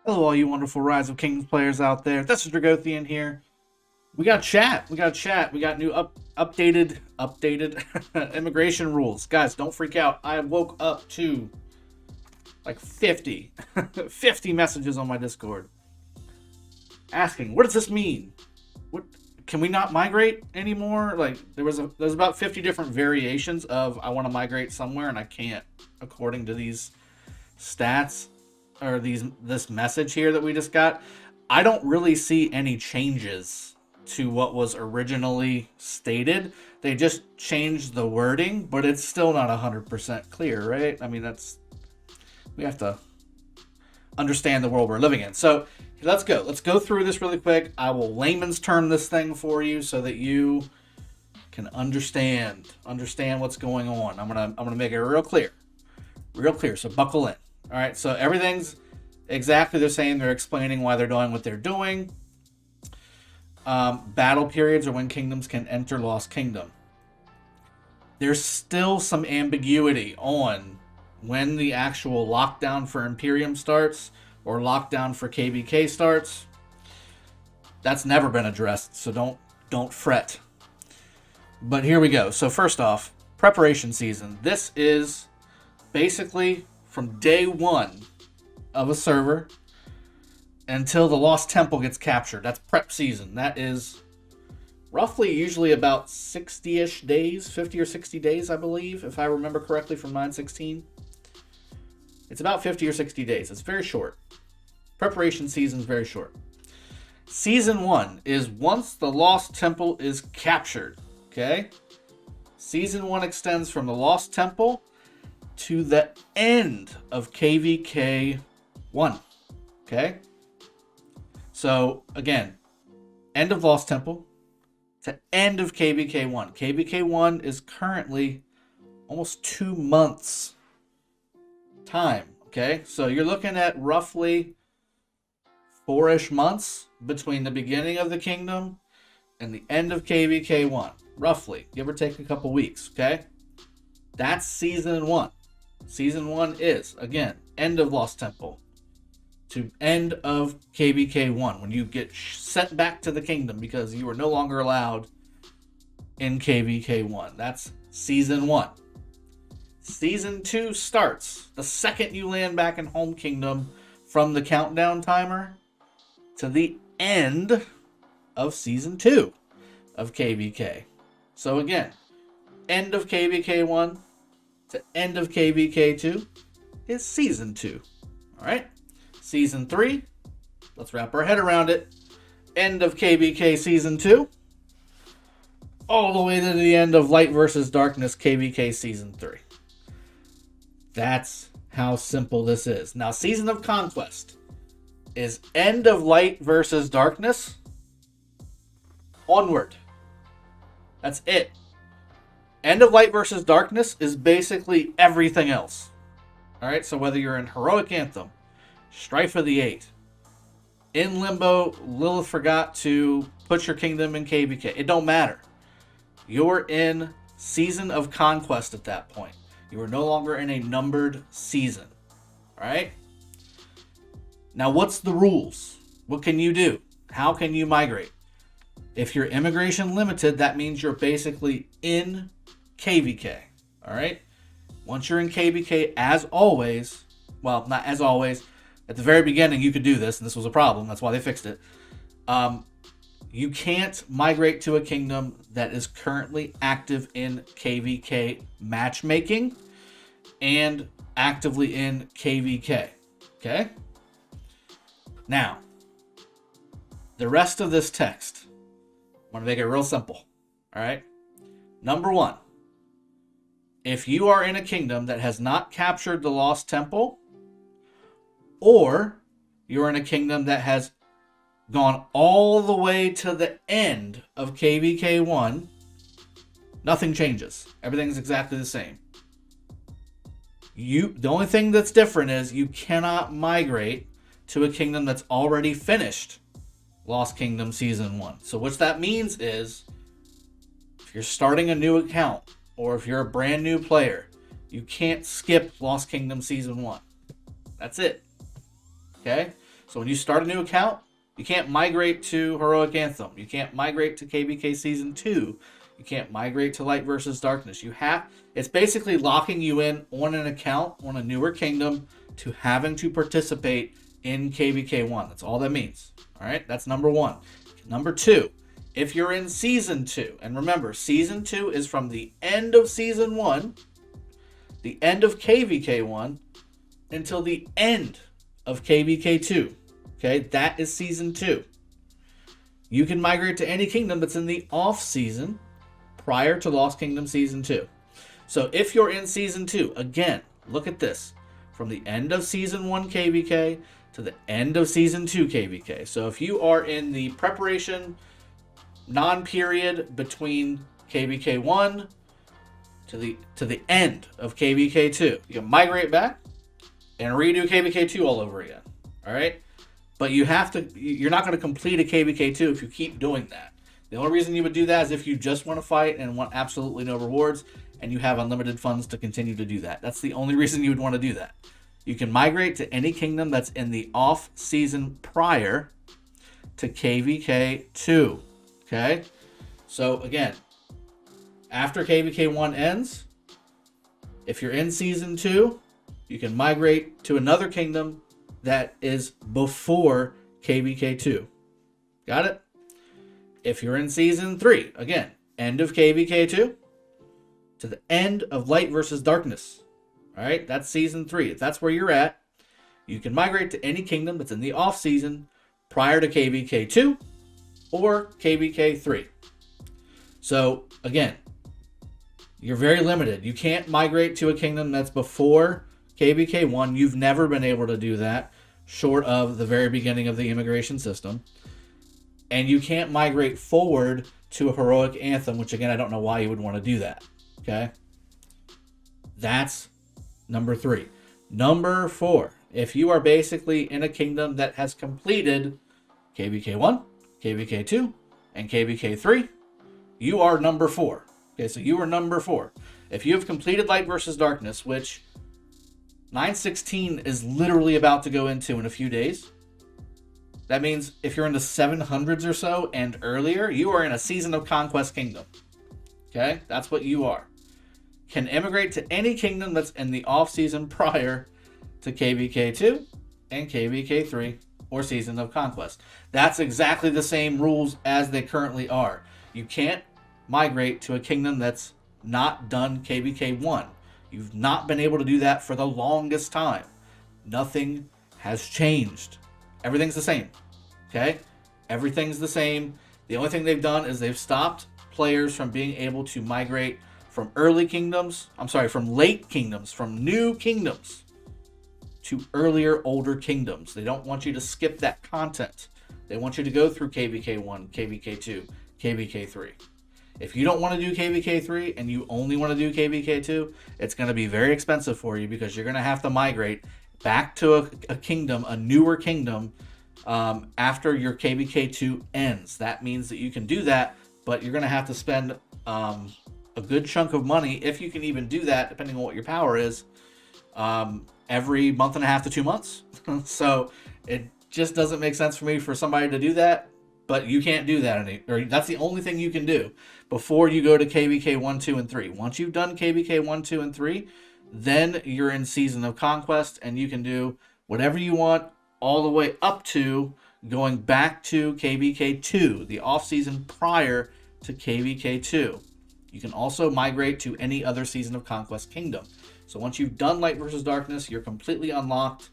Hello, all you wonderful Rise of Kings players out there. This is Dragothien here. We got chat. We got chat. We got new updated immigration rules. Guys, don't freak out. I woke up to like 50 messages on my Discord asking, "What does this mean? What can we not migrate anymore?" Like there's about 50 different variations of I want to migrate somewhere and I can't according to these stats or this message here that we just got. I don't really see any changes to what was originally stated. They just changed the wording, but it's still not 100% clear, right? I mean, we have to understand the world we're living in. So let's go. Let's go through this really quick. I will layman's term this thing for you so that you can understand what's going on. I'm gonna make it real clear. So buckle in. All right, so everything's exactly the same. They're explaining why they're doing what they're doing. Battle periods are when kingdoms can enter Lost Kingdom. There's still some ambiguity on when the actual lockdown for Imperium starts or lockdown for KVK starts. That's never been addressed, so don't fret. But here we go. So first off, preparation season. This is basically from day one of a server until the Lost Temple gets captured. That's prep season. That is roughly usually about 60-ish days, 50 or 60 days, I believe, if I remember correctly from 916. It's about 50 or 60 days. It's very short. Preparation season is very short. Season 1 is once the Lost Temple is captured. Okay? Season 1 extends from the Lost Temple to the end of KVK 1. Okay? So, again, end of Lost Temple to end of KVK 1. KVK 1 is currently almost 2 months time. Okay? So, you're looking at roughly 4-ish months between the beginning of the kingdom and the end of KVK 1. Roughly. Give or take a couple weeks. Okay? That's Season 1. Season 1 is, again, end of Lost Temple to end of KVK 1, when you get sent back to the kingdom because you are no longer allowed in KVK 1. That's Season 1. Season 2 starts the second you land back in Home Kingdom from the countdown timer to the end of Season 2 of KVK. So again, end of KVK 1 to end of KVK 2 is Season 2. Alright? Season 3, let's wrap our head around it. End of KVK Season 2, all the way to the end of Light versus Darkness KVK Season 3. That's how simple this is. Now, Season of Conquest is end of Light versus Darkness onward. That's it. End of Light versus Darkness is basically everything else. Alright, so whether you're in Heroic Anthem, Strife of the Eight, in Limbo, Lilith forgot to put your kingdom in KVK. It don't matter. You're in Season of Conquest at that point. You are no longer in a numbered season. Alright? Now, what's the rules? What can you do? How can you migrate? If you're immigration limited, that means you're basically in KVK. Alright? Once you're in KVK, as always, well, not as always, at the very beginning you could do this, and this was a problem. That's why they fixed it. You can't migrate to a kingdom that is currently active in KVK matchmaking and actively in KVK. Okay? Now, the rest of this text, I want to make it real simple. Alright? Number 1. If you are in a kingdom that has not captured the Lost Temple, or you're in a kingdom that has gone all the way to the end of KVK 1, nothing changes. Everything's exactly the same. The only thing that's different is you cannot migrate to a kingdom that's already finished Lost Kingdom Season 1. So what that means is, if you're starting a new account, or if you're a brand new player, you can't skip Lost Kingdom Season 1. That's it. Okay? So when you start a new account, you can't migrate to Heroic Anthem. You can't migrate to KVK Season 2. You can't migrate to Light versus Darkness. It's basically locking you in on an account on a newer kingdom to having to participate in KVK 1. That's all that means. All right, that's number 1. Number 2, if you're in Season 2, and remember, Season 2 is from the end of Season 1, the end of KVK 1, until the end of KVK 2. Okay, that is Season 2. You can migrate to any kingdom that's in the off season prior to Lost Kingdom Season 2. So if you're in Season 2, again, look at this. From the end of Season 1 KVK to the end of Season 2 KVK. So if you are in the preparation non-period between KVK 1 to the end of KVK 2, you can migrate back and redo KVK 2 all over again. All right? But you're not going to complete a KVK 2 if you keep doing that. The only reason you would do that is if you just want to fight and want absolutely no rewards and you have unlimited funds to continue to do that. That's the only reason you would want to do that. You can migrate to any kingdom that's in the off season prior to KVK 2. Okay? So again, after KVK 1 ends, if you're in Season 2, you can migrate to another kingdom that is before KVK 2. Got it? If you're in Season 3, again, end of KVK 2 to the end of Light versus Darkness. All right, that's Season 3. If that's where you're at, you can migrate to any kingdom that's in the off season prior to KVK 2 or KVK 3. So again, you're very limited. You can't migrate to a kingdom that's before KVK 1. You've never been able to do that, short of the very beginning of the immigration system. And you can't migrate forward to a Heroic Anthem, which again, I don't know why you would want to do that. Okay? That's number 3. Number 4, if you are basically in a kingdom that has completed KVK 1, KVK 2, and KVK 3, you are number 4. Okay, so you are number 4. If you have completed Light versus Darkness, which 916 is literally about to go into in a few days. That means if you're in the 700s or so and earlier, you are in a Season of Conquest kingdom. Okay? That's what you are. Can immigrate to any kingdom that's in the off-season prior to KVK 2 and KVK 3 or Season of Conquest. That's exactly the same rules as they currently are. You can't migrate to a kingdom that's not done KVK 1. You've not been able to do that for the longest time. Nothing has changed. Everything's the same. Okay? Everything's the same. The only thing they've done is they've stopped players from being able to migrate from late kingdoms, from new kingdoms to earlier, older kingdoms. They don't want you to skip that content. They want you to go through KVK 1, KVK 2, KVK 3. If you don't want to do KVK 3 and you only want to do KVK 2, it's going to be very expensive for you because you're going to have to migrate back to a kingdom, a newer kingdom, after your KVK 2 ends. That means that you can do that, but you're going to have to spend a good chunk of money, if you can even do that, depending on what your power is, every month and a half to 2 months. So it just doesn't make sense for me for somebody to do that. But you can't do that, or that's the only thing you can do before you go to KVK 1, 2, and 3. Once you've done KVK 1, 2, and 3, then you're in Season of Conquest, and you can do whatever you want all the way up to going back to KVK 2, the off-season prior to KVK 2. You can also migrate to any other Season of Conquest kingdom. So once you've done Light versus Darkness, you're completely unlocked,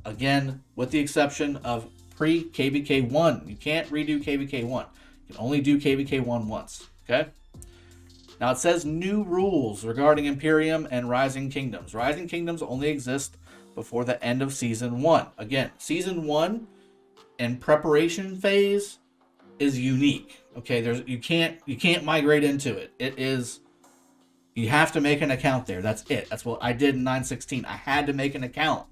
again, with the exception of pre-KVK 1. You can't redo KVK 1. You can only do KVK 1 once. Okay? Now it says new rules regarding Imperium and Rising Kingdoms. Rising Kingdoms only exist before the end of Season 1. Again, Season 1 and preparation phase is unique. Okay, you can't migrate into it. It is, you have to make an account there. That's it. That's what I did in 916. I had to make an account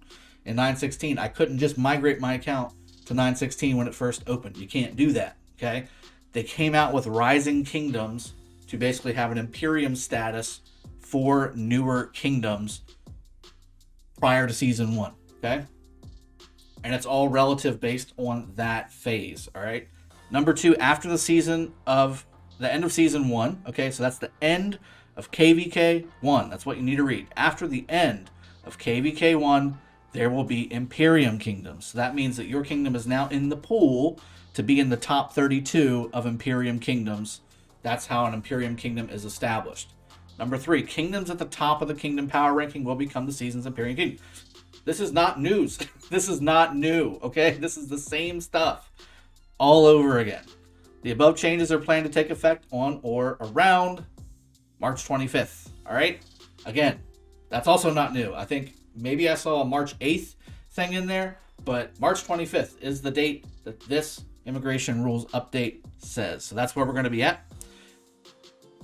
in 916. I couldn't just migrate my account to 916 when it first opened. You can't do that. Okay, they came out with Rising Kingdoms to basically have an Imperium status for newer kingdoms prior to Season 1. Okay, And it's all relative based on that phase, all right? Number 2, after the end of season 1, okay? So that's the end of KVK 1. That's what you need to read. After the end of KVK 1, there will be Imperium kingdoms. So that means that your kingdom is now in the pool to be in the top 32 of Imperium kingdoms. That's how an Imperium kingdom is established. Number 3, kingdoms at the top of the kingdom power ranking will become the season's Imperium kingdom. This is not news. This is not new, okay? This is the same stuff all over again. The above changes are planned to take effect on or around March 25th, all right? Again, that's also not new. I think maybe I saw a March 8th thing in there, but March 25th is the date that this immigration rules update says. So that's where we're going to be at.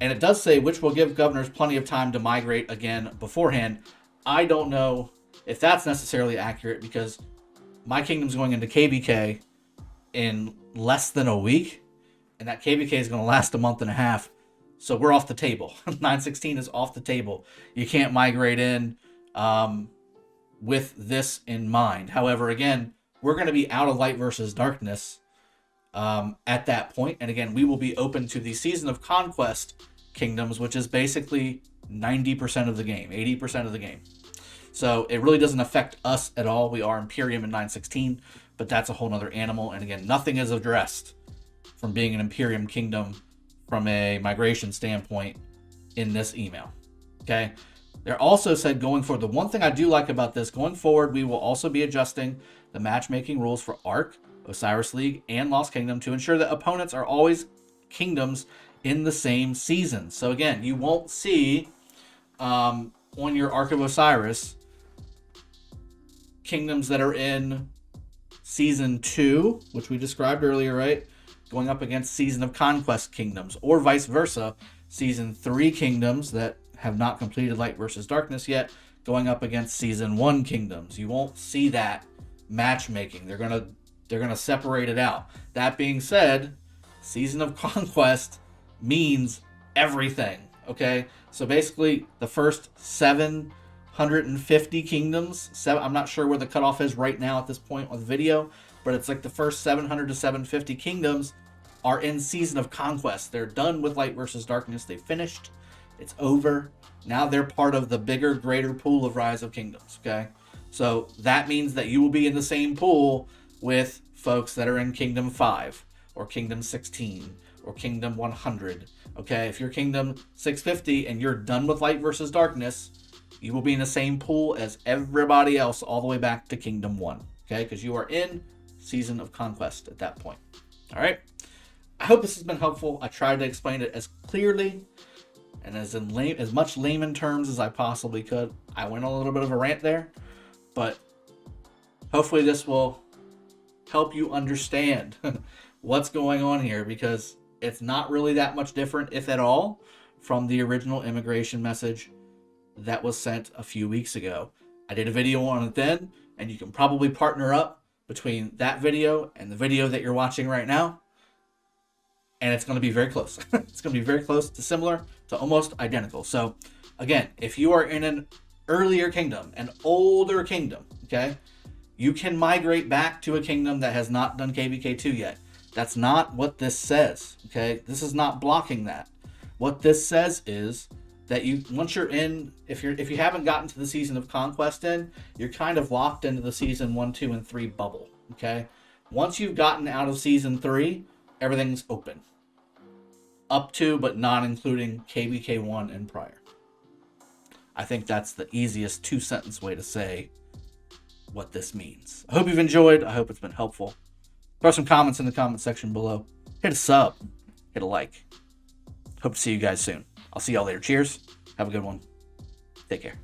And it does say, which will give governors plenty of time to migrate again beforehand. I don't know if that's necessarily accurate, because my kingdom's going into KVK in less than a week, and that KVK is going to last a month and a half. So we're off the table. 916 is off the table. You can't migrate in with this in mind. However, again, we're going to be out of light versus darkness at that point. And again, we will be open to the Season of Conquest kingdoms, which is basically 90% of the game, 80% of the game. So it really doesn't affect us at all. We are Imperium in 916, but that's a whole nother animal. And again, nothing is addressed from being an Imperium kingdom from a migration standpoint in this email. Okay. They're also said going forward, the one thing I do like about this, going forward, we will also be adjusting the matchmaking rules for Ark, Osiris League, and Lost Kingdom to ensure that opponents are always kingdoms in the same season. So again, you won't see on your Ark of Osiris kingdoms that are in season 2, which we described earlier, right? Going up against Season of Conquest kingdoms, or vice versa, season 3 kingdoms that have not completed Light versus Darkness yet, going up against season 1 kingdoms. You won't see that matchmaking. They're gonna separate it out. That being said, Season of Conquest means everything. Okay, so basically the first 750 kingdoms. I'm not sure where the cutoff is right now at this point on the video, but it's like the first 700 to 750 kingdoms are in Season of Conquest. They're done with Light versus Darkness. They finished. It's over. Now they're part of the bigger, greater pool of Rise of Kingdoms. Okay, so that means that you will be in the same pool with folks that are in Kingdom 5 or Kingdom 16 or Kingdom 100. Okay, if you're Kingdom 650 and you're done with Light versus Darkness, you will be in the same pool as everybody else all the way back to Kingdom 1. Okay, because you are in Season of Conquest at that point. All right, I hope this has been helpful. I tried to explain it as clearly and as much layman terms as I possibly could. I went on a little bit of a rant there, but hopefully this will help you understand what's going on here, because it's not really that much different, if at all, from the original immigration message that was sent a few weeks ago. I did a video on it then, and you can probably partner up between that video and the video that you're watching right now, and it's going to be very close. It's going to be very close to similar to almost identical. So again, if you are in an earlier kingdom, an older kingdom, okay, you can migrate back to a kingdom that has not done KVK2 yet. That's not what this says, okay? This is not blocking that. What this says is that once you're in, if you haven't gotten to the Season of Conquest in, you're kind of locked into the Season 1, 2, and 3 bubble, okay? Once you've gotten out of Season 3, everything's open. Up to, but not including KVK 1 and prior. I think that's the easiest 2-sentence way to say what this means. I hope you've enjoyed. I hope it's been helpful. Throw some comments in the comment section below. Hit a sub. Hit a like. Hope to see you guys soon. I'll see y'all later. Cheers. Have a good one. Take care.